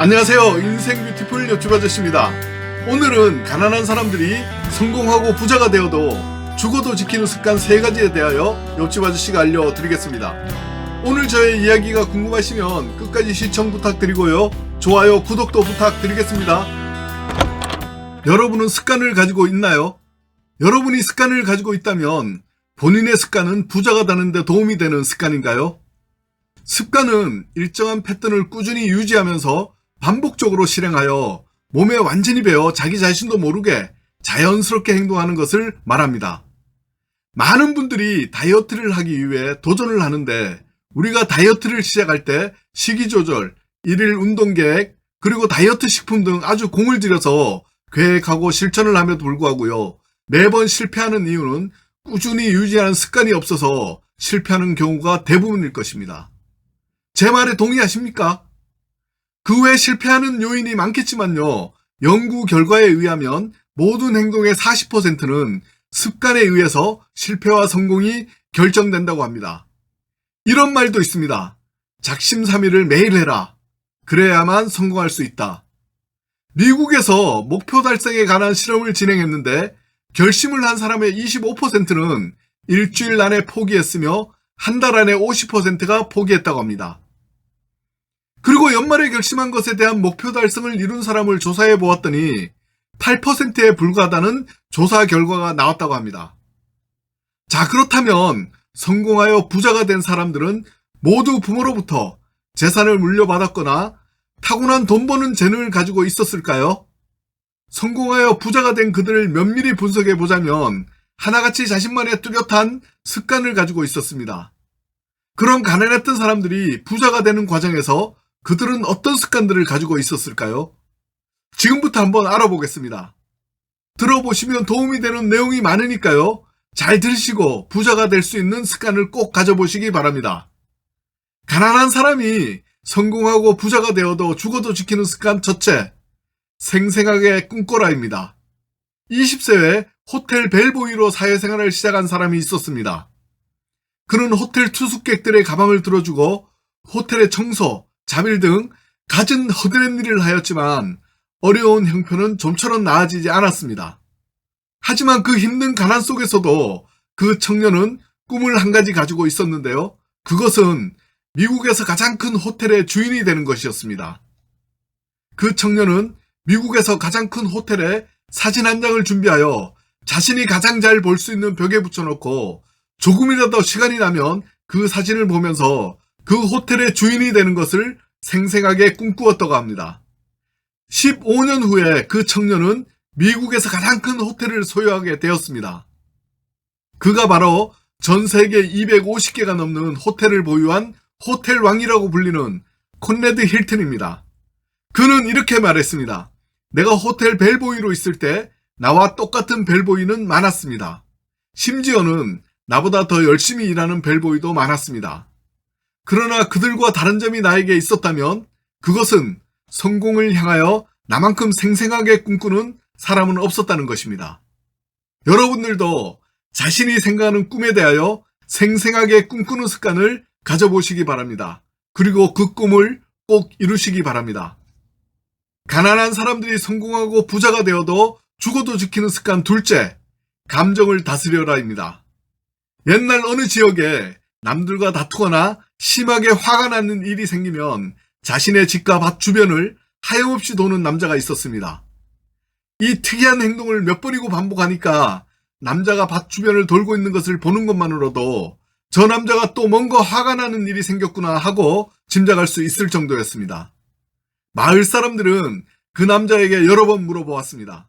안녕하세요. 인생 뷰티풀 유튜브 아저씨입니다. 오늘은 가난한 사람들이 성공하고 부자가 되어도 죽어도 지키는 습관 3가지에 대하여 옆집 아저씨가 알려드리겠습니다. 오늘 저의 이야기가 궁금하시면 끝까지 시청 부탁드리고요. 좋아요, 구독도 부탁드리겠습니다. 여러분은 습관을 가지고 있나요? 여러분이 습관을 가지고 있다면 본인의 습관은 부자가 되는 데 도움이 되는 습관인가요? 습관은 일정한 패턴을 꾸준히 유지하면서 반복적으로 실행하여 몸에 완전히 배어 자기 자신도 모르게 자연스럽게 행동하는 것을 말합니다. 많은 분들이 다이어트를 하기 위해 도전을 하는데 우리가 다이어트를 시작할 때 식이 조절, 일일 운동 계획, 그리고 다이어트 식품 등 아주 공을 들여서 계획하고 실천을 함에도 불구하고요. 매번 실패하는 이유는 꾸준히 유지하는 습관이 없어서 실패하는 경우가 대부분일 것입니다. 제 말에 동의하십니까? 그 외 실패하는 요인이 많겠지만요. 연구 결과에 의하면 모든 행동의 40%는 습관에 의해서 실패와 성공이 결정된다고 합니다. 이런 말도 있습니다. 작심삼일을 매일 해라. 그래야만 성공할 수 있다. 미국에서 목표 달성에 관한 실험을 진행했는데 결심을 한 사람의 25%는 일주일 안에 포기했으며 한 달 안에 50%가 포기했다고 합니다. 그리고 연말에 결심한 것에 대한 목표 달성을 이룬 사람을 조사해 보았더니 8%에 불과하다는 조사 결과가 나왔다고 합니다. 자, 그렇다면 성공하여 부자가 된 사람들은 모두 부모로부터 재산을 물려받았거나 타고난 돈 버는 재능을 가지고 있었을까요? 성공하여 부자가 된 그들을 면밀히 분석해 보자면 하나같이 자신만의 뚜렷한 습관을 가지고 있었습니다. 그런 가난했던 사람들이 부자가 되는 과정에서 그들은 어떤 습관들을 가지고 있었을까요? 지금부터 한번 알아보겠습니다. 들어보시면 도움이 되는 내용이 많으니까요. 잘 들으시고 부자가 될 수 있는 습관을 꼭 가져보시기 바랍니다. 가난한 사람이 성공하고 부자가 되어도 죽어도 지키는 습관 첫째, 생생하게 꿈꿔라입니다. 20세에 호텔 벨보이로 사회생활을 시작한 사람이 있었습니다. 그는 호텔 투숙객들의 가방을 들어주고 호텔의 청소, 자빌 등 갖은 허드렛 일을 하였지만 어려운 형편은 좀처럼 나아지지 않았습니다. 하지만 그 힘든 가난 속에서도 그 청년은 꿈을 한 가지 가지고 있었는데요. 그것은 미국에서 가장 큰 호텔의 주인이 되는 것이었습니다. 그 청년은 미국에서 가장 큰 호텔에 사진 한 장을 준비하여 자신이 가장 잘 볼 수 있는 벽에 붙여놓고 조금이라도 시간이 나면 그 사진을 보면서 그 호텔의 주인이 되는 것을 생생하게 꿈꾸었다고 합니다. 15년 후에 그 청년은 미국에서 가장 큰 호텔을 소유하게 되었습니다. 그가 바로 전 세계 250개가 넘는 호텔을 보유한 호텔왕이라고 불리는 콘레드 힐튼입니다. 그는 이렇게 말했습니다. 내가 호텔 벨보이로 있을 때 나와 똑같은 벨보이는 많았습니다. 심지어는 나보다 더 열심히 일하는 벨보이도 많았습니다. 그러나 그들과 다른 점이 나에게 있었다면 그것은 성공을 향하여 나만큼 생생하게 꿈꾸는 사람은 없었다는 것입니다. 여러분들도 자신이 생각하는 꿈에 대하여 생생하게 꿈꾸는 습관을 가져보시기 바랍니다. 그리고 그 꿈을 꼭 이루시기 바랍니다. 가난한 사람들이 성공하고 부자가 되어도 죽어도 지키는 습관 둘째, 감정을 다스려라입니다. 옛날 어느 지역에 남들과 다투거나 심하게 화가 나는 일이 생기면 자신의 집과 밭 주변을 하염없이 도는 남자가 있었습니다. 이 특이한 행동을 몇 번이고 반복하니까 남자가 밭 주변을 돌고 있는 것을 보는 것만으로도 저 남자가 또 뭔가 화가 나는 일이 생겼구나 하고 짐작할 수 있을 정도였습니다. 마을 사람들은 그 남자에게 여러 번 물어보았습니다.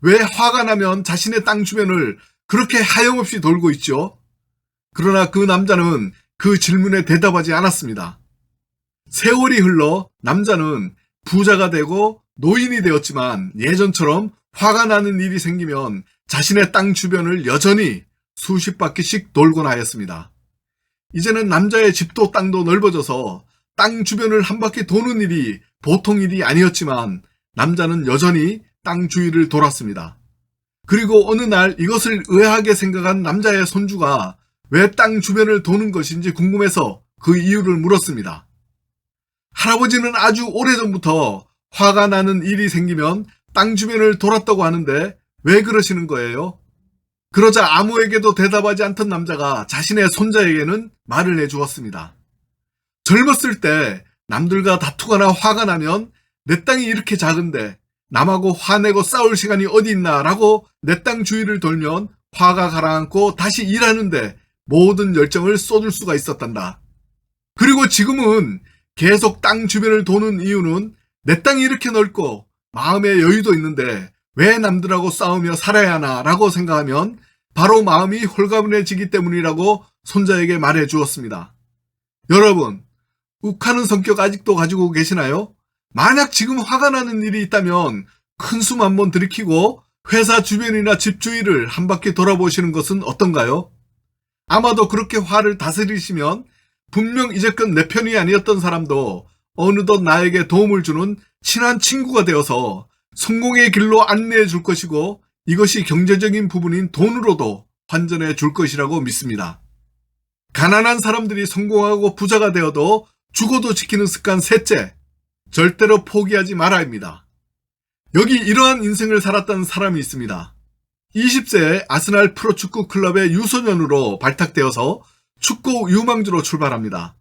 왜 화가 나면 자신의 땅 주변을 그렇게 하염없이 돌고 있죠? 그러나 그 남자는 그 질문에 대답하지 않았습니다. 세월이 흘러 남자는 부자가 되고 노인이 되었지만 예전처럼 화가 나는 일이 생기면 자신의 땅 주변을 여전히 수십 바퀴씩 돌곤 하였습니다. 이제는 남자의 집도 땅도 넓어져서 땅 주변을 한 바퀴 도는 일이 보통 일이 아니었지만 남자는 여전히 땅 주위를 돌았습니다. 그리고 어느 날 이것을 의아하게 생각한 남자의 손주가 왜 땅 주변을 도는 것인지 궁금해서 그 이유를 물었습니다. 할아버지는 아주 오래전부터 화가 나는 일이 생기면 땅 주변을 돌았다고 하는데 왜 그러시는 거예요? 그러자 아무에게도 대답하지 않던 남자가 자신의 손자에게는 말을 해주었습니다. 젊었을 때 남들과 다투거나 화가 나면 내 땅이 이렇게 작은데 남하고 화내고 싸울 시간이 어디 있나 라고 내 땅 주위를 돌면 화가 가라앉고 다시 일하는데 모든 열정을 쏟을 수가 있었단다. 그리고 지금은 계속 땅 주변을 도는 이유는 내 땅이 이렇게 넓고 마음의 여유도 있는데 왜 남들하고 싸우며 살아야 하나 라고 생각하면 바로 마음이 홀가분해지기 때문이라고 손자에게 말해 주었습니다. 여러분, 욱하는 성격 아직도 가지고 계시나요? 만약 지금 화가 나는 일이 있다면 큰 숨 한번 들이키고 회사 주변이나 집 주위를 한 바퀴 돌아보시는 것은 어떤가요? 아마도 그렇게 화를 다스리시면 분명 이제껏 내 편이 아니었던 사람도 어느덧 나에게 도움을 주는 친한 친구가 되어서 성공의 길로 안내해 줄 것이고 이것이 경제적인 부분인 돈으로도 환전해 줄 것이라고 믿습니다. 가난한 사람들이 성공하고 부자가 되어도 죽어도 지키는 습관 셋째, 절대로 포기하지 말아야입니다. 여기 이러한 인생을 살았던 사람이 있습니다. 20세에 아스날 프로축구 클럽의 유소년으로 발탁되어서 축구 유망주로 출발합니다.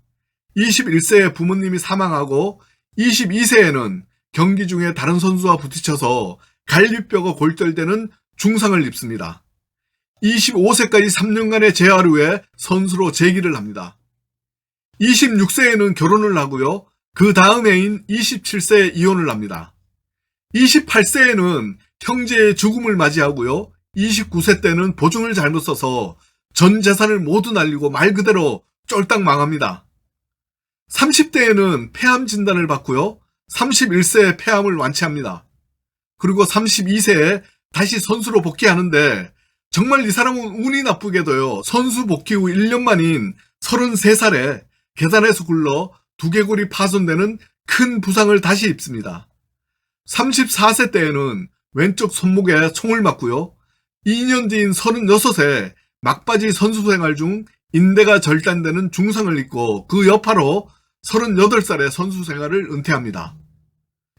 21세에 부모님이 사망하고 22세에는 경기 중에 다른 선수와 부딪혀서 갈비뼈가 골절되는 중상을 입습니다. 25세까지 3년간의 재활 후에 선수로 재기를 합니다. 26세에는 결혼을 하고요. 그 다음 해인 27세에 이혼을 합니다. 28세에는 형제의 죽음을 맞이하고요. 29세 때는 보증을 잘못 써서 전 재산을 모두 날리고 말 그대로 쫄딱 망합니다. 30대에는 폐암 진단을 받고요. 31세에 폐암을 완치합니다. 그리고 32세에 다시 선수로 복귀하는데 정말 이 사람은 운이 나쁘게도요. 선수 복귀 후 1년 만인 33살에 계단에서 굴러 두개골이 파손되는 큰 부상을 다시 입습니다. 34세 때에는 왼쪽 손목에 총을 맞고요. 2년 뒤인 36세 막바지 선수 생활 중 인대가 절단되는 중상을 입고 그 여파로 38살에 선수 생활을 은퇴합니다.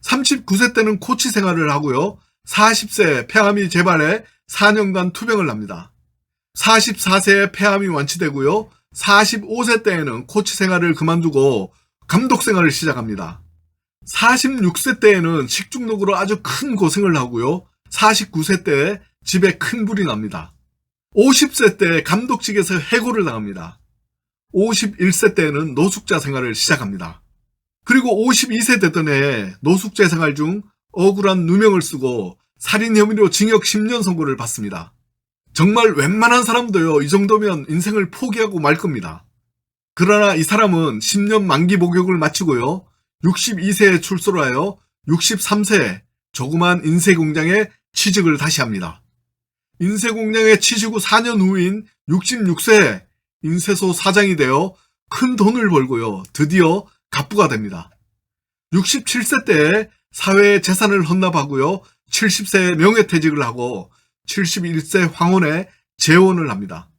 39세 때는 코치 생활을 하고요. 40세에 폐암이 재발해 4년간 투병을 합니다. 44세에 폐암이 완치되고요. 45세 때에는 코치 생활을 그만두고 감독 생활을 시작합니다. 46세 때에는 식중독으로 아주 큰 고생을 하고요. 49세 때 집에 큰 불이 납니다. 50세 때 감독직에서 해고를 당합니다. 51세 때에는 노숙자 생활을 시작합니다. 그리고 52세 되던 해에 노숙자 생활 중 억울한 누명을 쓰고 살인 혐의로 징역 10년 선고를 받습니다. 정말 웬만한 사람도요, 이 정도면 인생을 포기하고 말 겁니다. 그러나 이 사람은 10년 만기 복역을 마치고요. 62세에 출소를 하여 63세에 조그만 인쇄공장에 취직을 다시 합니다. 인쇄공장에 취직 후 4년 후인 66세에 인쇄소 사장이 되어 큰 돈을 벌고요. 드디어 갑부가 됩니다. 67세 때에 사회에 재산을 헌납하고요. 70세에 명예퇴직을 하고 71세 황혼에 재혼을 합니다.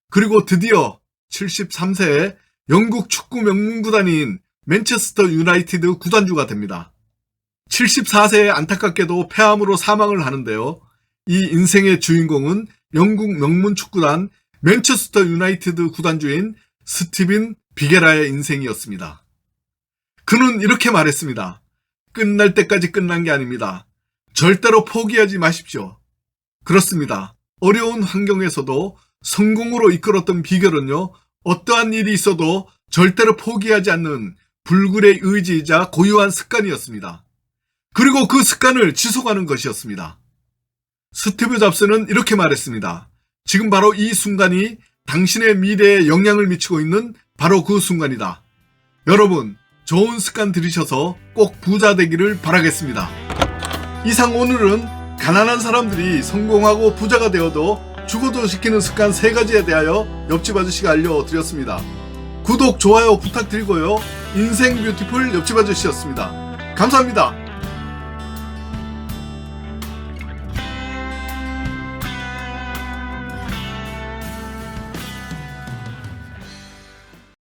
그리고 드디어 73세에 영국 축구 명문구단인 맨체스터 유나이티드 구단주가 됩니다. 74세에 안타깝게도 폐암으로 사망을 하는데요. 이 인생의 주인공은 영국 명문 축구단 맨체스터 유나이티드 구단주인 스티븐 비게라의 인생이었습니다. 그는 이렇게 말했습니다. 끝날 때까지 끝난 게 아닙니다. 절대로 포기하지 마십시오. 그렇습니다. 어려운 환경에서도 성공으로 이끌었던 비결은요. 어떠한 일이 있어도 절대로 포기하지 않는 불굴의 의지이자 고유한 습관이었습니다. 그리고 그 습관을 지속하는 것이었습니다. 스티브 잡스는 이렇게 말했습니다. 지금 바로 이 순간이 당신의 미래에 영향을 미치고 있는 바로 그 순간이다. 여러분, 좋은 습관 들이셔서 꼭 부자 되기를 바라겠습니다. 이상 오늘은 가난한 사람들이 성공하고 부자가 되어도 죽어도 지키는 습관 3가지에 대하여 옆집 아저씨가 알려드렸습니다. 구독, 좋아요 부탁드리고요. 인생 뷰티풀 옆집 아저씨였습니다. 감사합니다.